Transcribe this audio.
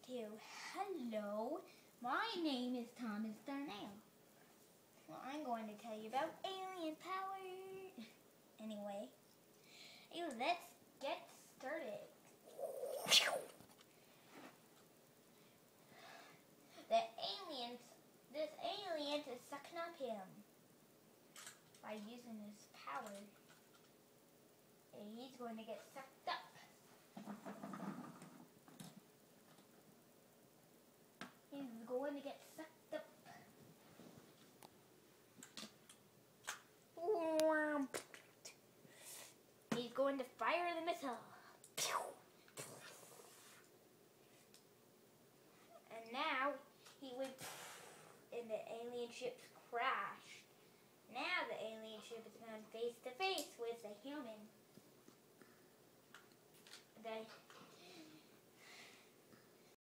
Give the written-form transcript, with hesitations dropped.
to hello, my name is Thomas Darnell. Well, I'm going to tell you about alien power. Anyway, let's get started. This alien is sucking up him by using his power. And he's going to get sucked up. He's going to get sucked up. He's going to fire the missile. And now he went and the alien ship crashed. Now the alien ship is going face to face with the human.